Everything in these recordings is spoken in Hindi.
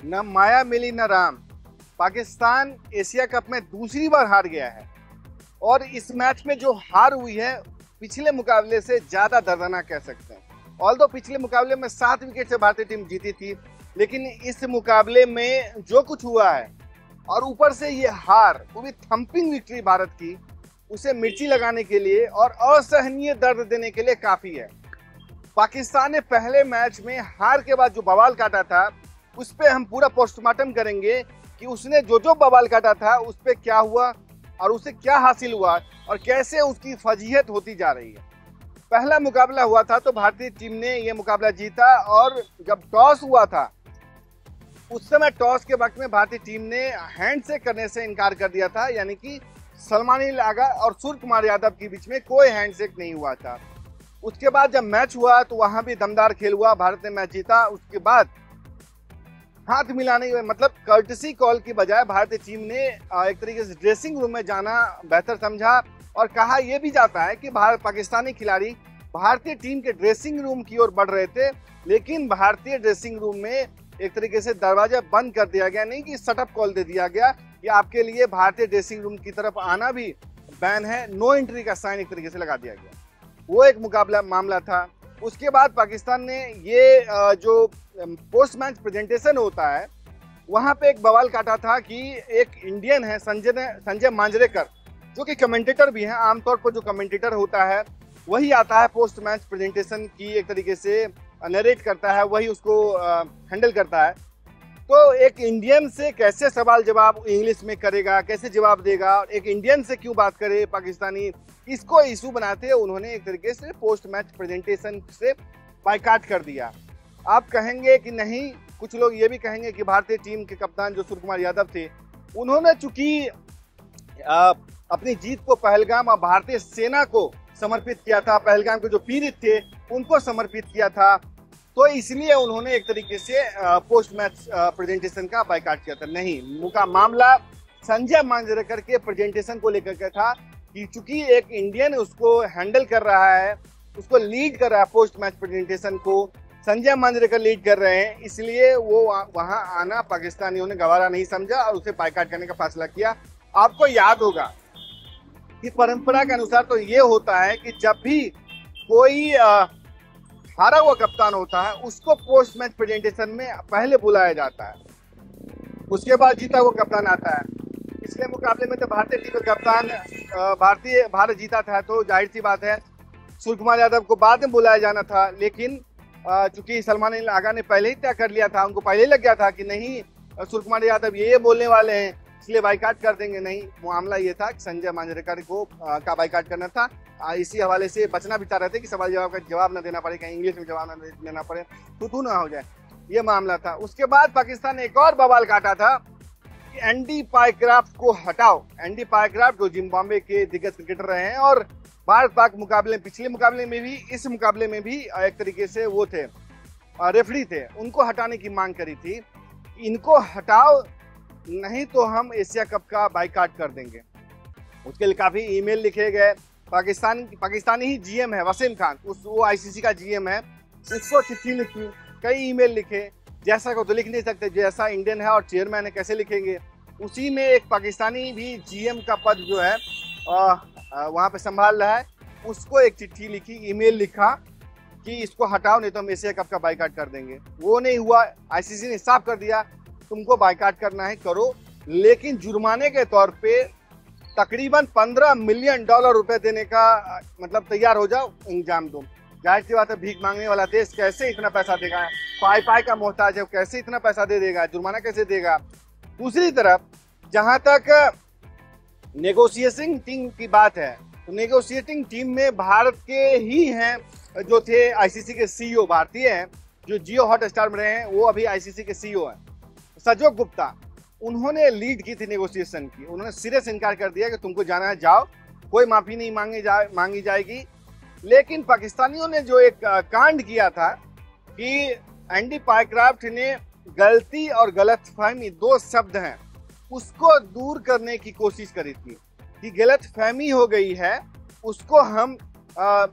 न माया मिली न राम। पाकिस्तान एशिया कप में दूसरी बार हार गया है और इस मैच में जो हार हुई है पिछले मुकाबले से ज्यादा दर्दनाक कह सकते हैं। ऑल्दो पिछले मुकाबले में 7 विकेट से भारतीय टीम जीती थी, लेकिन इस मुकाबले में जो कुछ हुआ है और ऊपर से ये हार, वो भी थंपिंग विक्ट्री भारत की, उसे मिर्ची लगाने के लिए और असहनीय दर्द देने के लिए काफी है। पाकिस्तान ने पहले मैच में हार के बाद जो बवाल काटा था उस पे हम पूरा पोस्टमार्टम करेंगे कि उसने जो जो बवाल काटा था उस पे क्या हुआ और उसे क्या हासिल हुआ और कैसे उसकी फजीहत होती जा रही है। पहला मुकाबला हुआ था तो भारतीय टीम ने यह मुकाबला जीता और जब टॉस हुआ था उस समय टॉस के वक्त में भारतीय टीम ने हैंडशेक करने से इनकार कर दिया था, यानी कि सलमान आगा और सूर्य कुमार यादव के बीच में कोई हैंडशेक नहीं हुआ था। उसके बाद जब मैच हुआ तो वहां भी दमदार खेल हुआ, भारत ने मैच जीता। उसके बाद हाथ मिलाने मतलब कर्टसी कॉल की बजाय भारतीय टीम ने एक तरीके से ड्रेसिंग रूम में जाना बेहतर समझा और कहा यह भी जाता है कि पाकिस्तानी खिलाड़ी भारतीय टीम के ड्रेसिंग रूम की ओर बढ़ रहे थे, लेकिन भारतीय ड्रेसिंग रूम में एक तरीके से दरवाजा बंद कर दिया गया, नहीं कि शटअप कॉल दे दिया गया कि आपके लिए भारतीय ड्रेसिंग रूम की तरफ आना भी बैन है, नो एंट्री का साइन एक तरीके से लगा दिया गया। वो एक मुकाबला मामला था। उसके बाद पाकिस्तान ने ये जो पोस्ट मैच प्रेजेंटेशन होता है वहां पे एक बवाल काटा था कि एक इंडियन है संजय मांजरेकर, जो कि कमेंटेटर भी हैं। आमतौर पर जो कमेंटेटर होता है वही आता है पोस्ट मैच प्रेजेंटेशन की एक तरीके से नरेट करता है, वही उसको हैंडल करता है। तो एक इंडियन से कैसे सवाल जवाब इंग्लिश में करेगा, कैसे जवाब देगा, और एक इंडियन से क्यों बात करे पाकिस्तानी, इसको इशू बनाते हैं उन्होंने एक तरीके से पोस्ट मैच प्रेजेंटेशन से बायकॉट कर दिया। आप कहेंगे कि नहीं, कुछ लोग ये भी कहेंगे कि भारतीय टीम के कप्तान जो सूर्य कुमार यादव थे उन्होंने चूंकि अपनी जीत को पहलगाम और भारतीय सेना को समर्पित किया था, पहलगाम के जो पीड़ित थे उनको समर्पित किया था, तो इसलिए उन्होंने एक तरीके से पोस्ट मैच प्रेजेंटेशन का बायकॉट किया था। नहीं, मामला संजय मांजरेकर के प्रेजेंटेशन को लेकर के था कि चूंकि एक इंडियन उसको हैंडल कर रहा है, उसको लीड कर रहा है पोस्ट मैच प्रेजेंटेशन को, संजय मांजरेकर लीड कर रहे हैं, इसलिए वो वहां आना पाकिस्तानियों ने गवारा नहीं समझा और उसे बायकॉट करने का फैसला किया। आपको याद होगा कि परंपरा के अनुसार तो ये होता है कि जब भी कोई हारा हुआ कप्तान होता है उसको पोस्ट मैच प्रेजेंटेशन में पहले बुलाया जाता है, उसके बाद जीता हुआ कप्तान आता है। पिछले मुकाबले में तो भारतीय टीम का कप्तान भारत जीता था, तो जाहिर सी बात है सूर्य कुमार यादव को बाद में बुलाया जाना था, लेकिन चूंकि सलमान आगा ने पहले ही तय कर लिया था, उनको पहले ही लग गया था कि नहीं सूर्य कुमार यादव ये बोलने वाले हैं इसलिए बायकॉट कर देंगे। नहीं, मामला ये था कि संजय मांजरेकर को का बायकॉट करना था। इसी हवाले से बचना भी चाह रहे थे कि सवाल जवाब का जवाब न देना पड़े, कहीं इंग्लिश में जवाब न देना पड़े, तू ना हो जाए, ये मामला था। उसके बाद पाकिस्तान ने एक और बवाल काटा था कि एंडी पायक्राफ्ट को हटाओ। एंडी पायक्राफ्ट जो जिम्बाब्वे के दिग्गज क्रिकेटर रहे हैं और भारत पाक मुकाबले, पिछले मुकाबले में भी इस मुकाबले में भी एक तरीके से वो थे रेफरी थे, उनको हटाने की मांग करी थी। इनको हटाओ, नहीं तो हम एशिया कप का बायकॉट कर देंगे। उसके लिए काफी ईमेल लिखे गए। पाकिस्तानी ही जीएम है वसीम खान, वो आईसीसी का जीएम है, उसको चिट्ठी लिखी, कई ईमेल लिखे। जैसा को तो लिख नहीं सकते, जैसा इंडियन है और चेयरमैन है कैसे लिखेंगे। उसी में एक पाकिस्तानी भी जीएम का पद जो है वहां पे संभाल रहा है, उसको एक चिट्ठी लिखी, ईमेल लिखा कि इसको हटाओ नहीं तो हम एशिया कप का बायकॉट कर देंगे। वो नहीं हुआ, आईसीसी ने साफ कर दिया तुमको बायकॉट करना है करो, लेकिन जुर्माने के तौर पे तकरीबन $15 मिलियन रुपए देने का मतलब तैयार हो जाओ, इंजाम दो। जाहिर सी बात है भीख मांगने वाला देश कैसे इतना पैसा देगा, पाई का मोहताज है, कैसे इतना पैसा दे देगा, जुर्माना कैसे देगा। दूसरी तरफ जहां तक नेगोशिएटिंग टीम की बात है तो नेगोशिएटिंग टीम में भारत के ही हैं जो थे आईसीसी के सीईओ, भारतीय हैं जो जियो हॉटस्टार में रहे हैं, वो अभी आईसीसी के सीईओ हैं, सजोग गुप्ता। उन्होंने लीड की थी नेगोशिएशन की, उन्होंने सिरे से इनकार कर दिया कि तुमको जाना है जाओ, कोई माफी नहीं मांगी जाएगी। लेकिन पाकिस्तानियों ने जो एक कांड किया था कि एंडी पायक्राफ्ट ने गलती और गलतफहमी, दो शब्द हैं, उसको दूर करने की कोशिश करी थी कि गलतफहमी हो गई है, उसको हम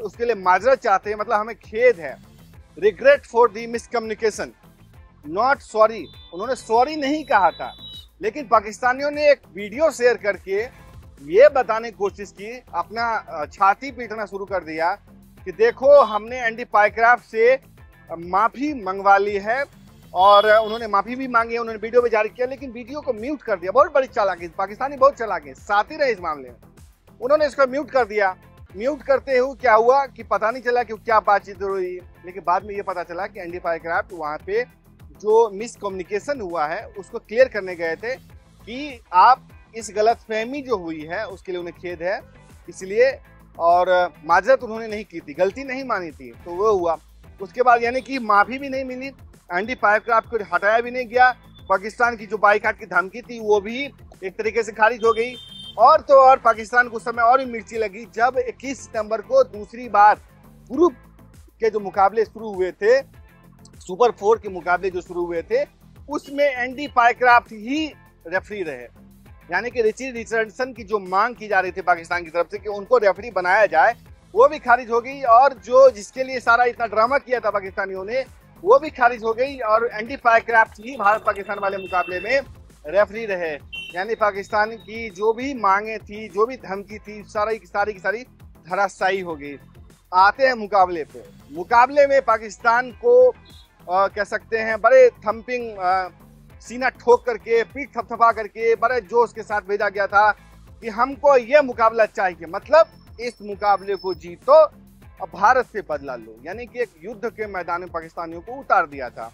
उसके लिए माजरत चाहते हैं, मतलब हमें खेद है, regret for the miscommunication. Not sorry, उन्होंने सॉरी नहीं कहा था, लेकिन पाकिस्तानियों ने एक वीडियो शेयर करके ये बताने की कोशिश की, अपना छाती पीटना शुरू कर दिया कि देखो हमने एंडी पाइक्राफ्ट से माफी मंगवा ली है, और उन्होंने माफी भी मांगी है, उन्होंने वीडियो भी जारी किया, लेकिन वीडियो को म्यूट कर दिया। बहुत बड़ी चालाकी, पाकिस्तानी बहुत चालाकी, साथी रहे इस मामले में। उन्होंने इसको म्यूट कर दिया। म्यूट करते हुए क्या हुआ कि पता नहीं चला कि क्या बातचीत हुई, लेकिन बाद में ये पता चला कि एंडी पाइक्राफ्ट वहाँ पे जो मिसकम्युनिकेशन हुआ है उसको क्लियर करने गए थे कि आप इस गलतफहमी जो हुई है उसके लिए उन्हें खेद है, इसलिए, और माजरत उन्होंने नहीं की थी, गलती नहीं मानी थी, तो वो हुआ। उसके बाद यानी कि माफी भी नहीं मिली, एंडी पाइक्राफ्ट को हटाया भी नहीं गया, पाकिस्तान की जो बाइकाट की धमकी थी वो भी एक तरीके से खारिज हो गई। और तो और पाकिस्तान को उस समय और भी मिर्ची लगी जब 21 सितंबर को दूसरी बार ग्रुप के जो मुकाबले शुरू हुए थे, सुपर 4 के मुकाबले जो शुरू हुए थे, उसमें एंडी पाइक्राफ्ट ही रेफरी रहे। यानी कि रिची रिचर्डसन की जो मांग की जा रही थी पाकिस्तान की तरफ से कि उनको रेफरी बनाया जाए, वो भी खारिज हो गई, और जो जिसके लिए सारा इतना ड्रामा किया था पाकिस्तानियों ने वो भी खारिज हो गई, और एंडी पाइक्राफ्ट ही भारत पाकिस्तान वाले मुकाबले में रेफरी रहे। यानी पाकिस्तान की जो भी मांगे थी, जो भी धमकी थी, सारी की सारी धराशायी हो गई। आते हैं मुकाबले पे। मुकाबले में पाकिस्तान को कह सकते हैं बड़े थम्पिंग, सीना ठोक करके, पीठ थपथपा करके, बड़े जोश के साथ भेजा गया था कि हमको ये मुकाबला चाहिए, मतलब इस मुकाबले को जीतो और भारत से बदला लो। यानी कि एक युद्ध के मैदान में पाकिस्तानियों को उतार दिया था।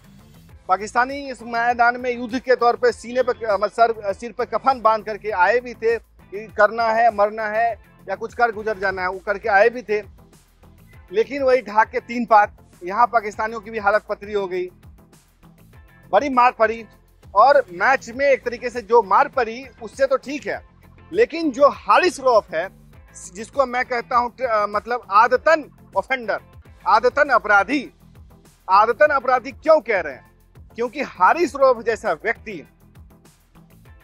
पाकिस्तानी इस मैदान में युद्ध के तौर पे सीने पे सिर पे कफन बांध करके आए भी थे कि करना है, मरना है या कुछ कर गुजर जाना है, वो करके आए भी थे, लेकिन वही ढाक के 3 पात। यहाँ पाकिस्तानियों की भी हालत पतरी हो गई, बड़ी मार पड़ी, और मैच में एक तरीके से जो मार पड़ी उससे तो ठीक है, लेकिन जो हारिस रऊफ है, जिसको मैं कहता हूँ मतलब आदतन ऑफेंडर, आदतन अपराधी। आदतन अपराधी क्यों कह रहे हैं? क्योंकि हारिस रऊफ जैसा व्यक्ति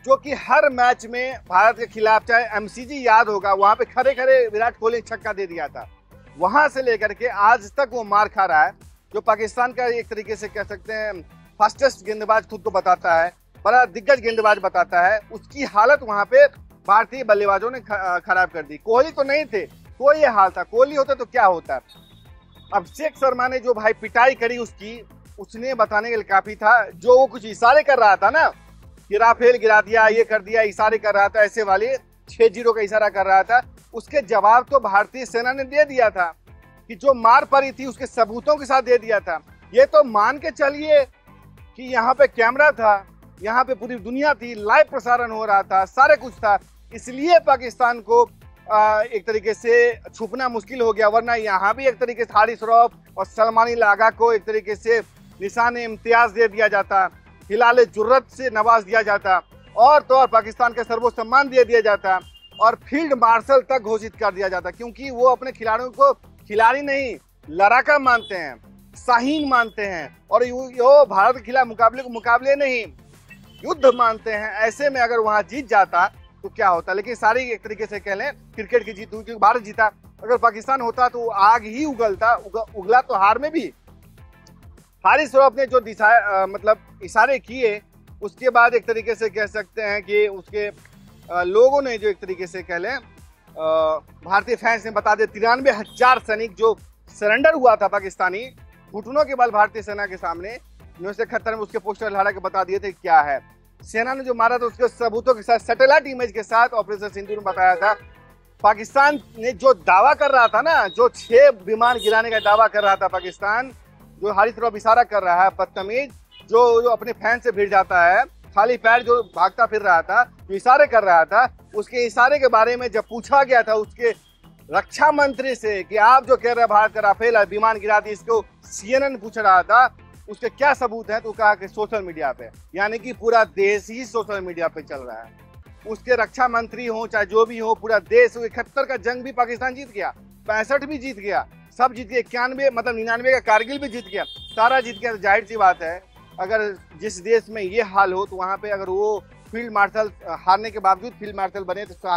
जो कि हर मैच में भारत के खिलाफ, चाहे एमसीजी याद होगा, वहां पे खड़े खड़े विराट कोहली छक्का दे दिया था, वहां से लेकर के आज तक वो मार खा रहा है। जो पाकिस्तान का एक तरीके से कह सकते हैं फास्टेस्ट गेंदबाज खुद को बताता है, बड़ा दिग्गज गेंदबाज बताता है, उसकी हालत वहां पे भारतीय बल्लेबाजों ने खराब कर दी। कोहली तो नहीं थे तो ये हाल था, कोहली होते तो क्या होता। अभिषेक शर्मा ने जो भाई पिटाई करी उसकी, उसने बताने के लिए काफी था। जो वो कुछ इशारे कर रहा था ना कि राफेल गिरा दिया, ये कर दिया, इशारे कर रहा था, ऐसे वाले 6-0 का इशारा कर रहा था, उसके जवाब तो भारतीय सेना ने दे दिया था कि जो मार पड़ी थी उसके सबूतों के साथ दे दिया था। ये तो मान के चलिए कि यहाँ पे कैमरा था, यहाँ पे पूरी दुनिया थी, लाइव प्रसारण हो रहा था, सारे कुछ था, इसलिए पाकिस्तान को एक तरीके से छुपना मुश्किल हो गया। वरना यहाँ भी एक तरीके से हारिस रऊफ और सलमानी लागा को एक तरीके से निशान इम्तियाज दे दिया जाता, हिलाल जुर्रत से नवाज दिया जाता, और तो और पाकिस्तान का सर्वोच्च सम्मान दे दिया जाता, और फील्ड मार्शल तक घोषित कर दिया जाता, क्योंकि वो अपने खिलाड़ियों को खिलाड़ी नहीं, लड़ाका मानते हैं, शाहीन मानते हैं, और यो भारत के खिलाफ मुकाबले को मुकाबले नहीं, युद्ध मानते हैं। ऐसे में अगर वहां जीत जाता तो क्या होता। लेकिन सारी एक तरीके से कह लें क्रिकेट की जीत हुई, क्योंकि भारत जीता। अगर पाकिस्तान होता तो आग ही उगलता, उगला तो हार में भी। हारिस रऊफ ने जो मतलब इशारे किए, उसके बाद एक तरीके से कह सकते हैं कि उसके लोगों ने जो एक तरीके से कह लें भारतीय फैंस ने बता दे 93,000 सैनिक जो सरेंडर हुआ था पाकिस्तानी, घुटनों के बल भारतीय सेना के सामने 1971 में उसके पोस्टर लहरा के बता दिए थे क्या है। सेना ने जो मारा था उसके सबूतों के साथ, सैटेलाइट इमेज के साथ ऑपरेशन सिंदूर में बताया था। पाकिस्तान ने जो दावा कर रहा था ना, जो 6 विमान गिराने का दावा कर रहा था पाकिस्तान, जो हारिस रऊफ इशारा कर रहा है, बदतमीज जो अपने फैन से भिड़ जाता है, खाली पैर जो भागता फिर रहा था, जो इशारे कर रहा था, उसके इशारे के बारे में जब पूछा गया था उसके रक्षा मंत्री से कि आप जो कह रहे हैं भारत का राफेल विमान गिरा दी, इसको CNN पूछ रहा था उसके क्या सबूत है, तो कहा कि सोशल मीडिया पे। यानी कि पूरा देश ही सोशल मीडिया पे चल रहा है। उसके रक्षा मंत्री हो चाहे जो भी हो, पूरा देश। 71 का जंग भी पाकिस्तान जीत गया, 65 भी जीत गया, सब जीत गए, 91 मतलब 99 का कारगिल भी जीत गया, सारा जीत गया। तो जाहिर सी बात है अगर जिस देश में ये हाल हो तो वहाँ पे अगर वो फील्ड मार्शल हारने के बावजूद फील्ड मार्शल बने तो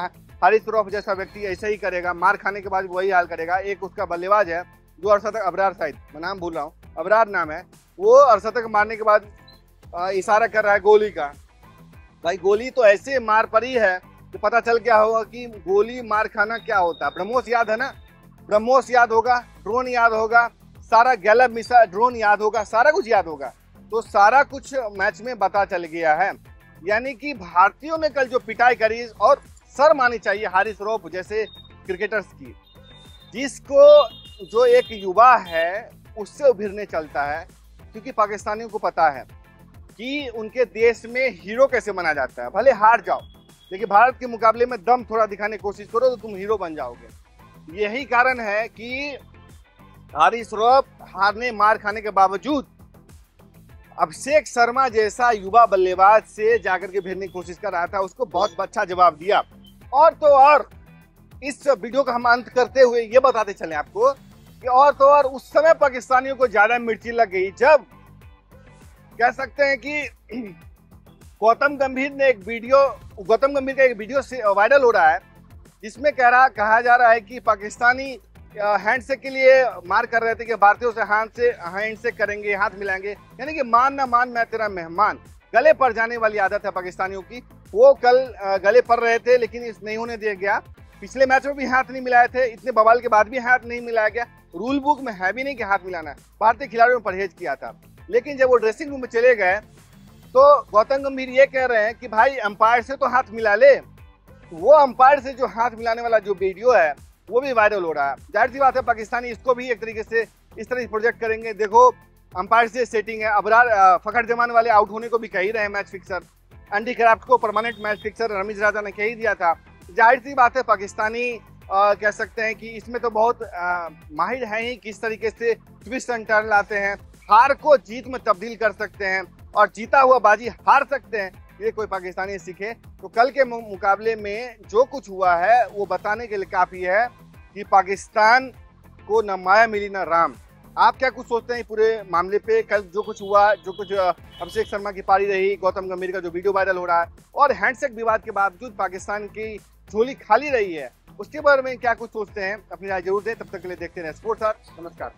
हारिस रऊफ जैसा व्यक्ति ऐसा ही करेगा, मार खाने के बाद वही हाल करेगा। एक उसका बल्लेबाज है जो अरशद अबरार, शायद मैं नाम भूल रहा हूँ, अबरार नाम है, वो अरशद को मारने के बाद इशारा कर रहा है गोली का। भाई गोली तो ऐसे मार पड़ी है कि पता चल क्या होगा कि गोली मार खाना क्या होता है। ब्रह्मोस याद है ना, ब्रह्मोस याद होगा, ड्रोन याद होगा, सारा गैलब मिसाइल ड्रोन याद होगा, सारा कुछ याद होगा। तो सारा कुछ मैच में पता चल गया है। यानी कि भारतीयों ने कल जो पिटाई करी और सर मानी चाहिए हारिस रऊफ जैसे क्रिकेटर्स की, जिसको जो एक युवा है उससे उभरने चलता है। क्योंकि पाकिस्तानियों को पता है कि उनके देश में हीरो कैसे बना जाता है। भले हार जाओ लेकिन भारत के मुकाबले में दम थोड़ा दिखाने की कोशिश करो तो तुम हीरो बन जाओगे। यही कारण है कि हारिस रऊफ हारने मार खाने के बावजूद अभिषेक शर्मा जैसा युवा बल्लेबाज से जाकर के भिड़ने की कोशिश कर रहा था, उसको बहुत अच्छा जवाब दिया। और तो और इस वीडियो का हम अंत करते हुए ये बताते चले आपको कि और तो और उस समय पाकिस्तानियों को ज्यादा मिर्ची लग गई जब कह सकते हैं कि गौतम गंभीर का एक वीडियो से वायरल हो रहा है, जिसमें कहा जा रहा है कि पाकिस्तानी हैंडशेक के लिए मार कर रहे थे कि भारतीयों से हैंडशेक करेंगे, हाथ मिलाएंगे। यानी कि मान ना मान मैं तेरा मेहमान, गले पड़ जाने वाली आदत है पाकिस्तानियों की। वो कल गले पड़ रहे थे लेकिन इस नहीं होने दिया गया। पिछले मैच में भी हाथ नहीं मिलाए थे, इतने बवाल के बाद भी हाथ नहीं मिलाया गया। रूल बुक में है भी नहीं कि हाथ मिलाना है। भारतीय खिलाड़ियों ने परहेज किया था। लेकिन जब वो ड्रेसिंग रूम में चले गए तो गौतम गंभीर ये कह रहे हैं कि भाई अंपायर से तो हाथ मिला ले। वो अंपायर से जो हाथ मिलाने वाला जो वीडियो है वो भी वायरल हो रहा है। जाहिर सी बात है पाकिस्तानी इसको भी एक तरीके से इस तरह प्रोजेक्ट करेंगे। देखो अंपायर से सेटिंग है। अबरार फखर जमान वाले आउट होने को भी कह ही रहे हैं मैच फिक्सर। एंडी क्राफ्ट को परमानेंट मैच फिक्सर रमीज राजा ने कह ही दिया था। जाहिर सी बात है पाकिस्तानी कह सकते हैं कि इसमें तो बहुत माहिर है ही, किस तरीके से ट्विस्ट एंड टर्न लाते हैं, हार को जीत में तब्दील कर सकते हैं और जीता हुआ बाजी हार सकते हैं। ये कोई पाकिस्तानी सीखे तो कल के मुकाबले में जो कुछ हुआ है वो बताने के लिए काफी है कि पाकिस्तान को न माया मिली न राम। आप क्या कुछ सोचते हैं पूरे मामले पे? कल जो कुछ हुआ, जो कुछ अभिषेक शर्मा की पारी रही, गौतम गंभीर का जो वीडियो वायरल हो रहा है और हैंडशेक विवाद के बावजूद पाकिस्तान की झोली खाली रही है, उसके बारे में क्या कुछ सोचते हैं? अपनी राय जरूर दें। तब तक के लिए देखते रहे स्पोर्ट्स। नमस्कार।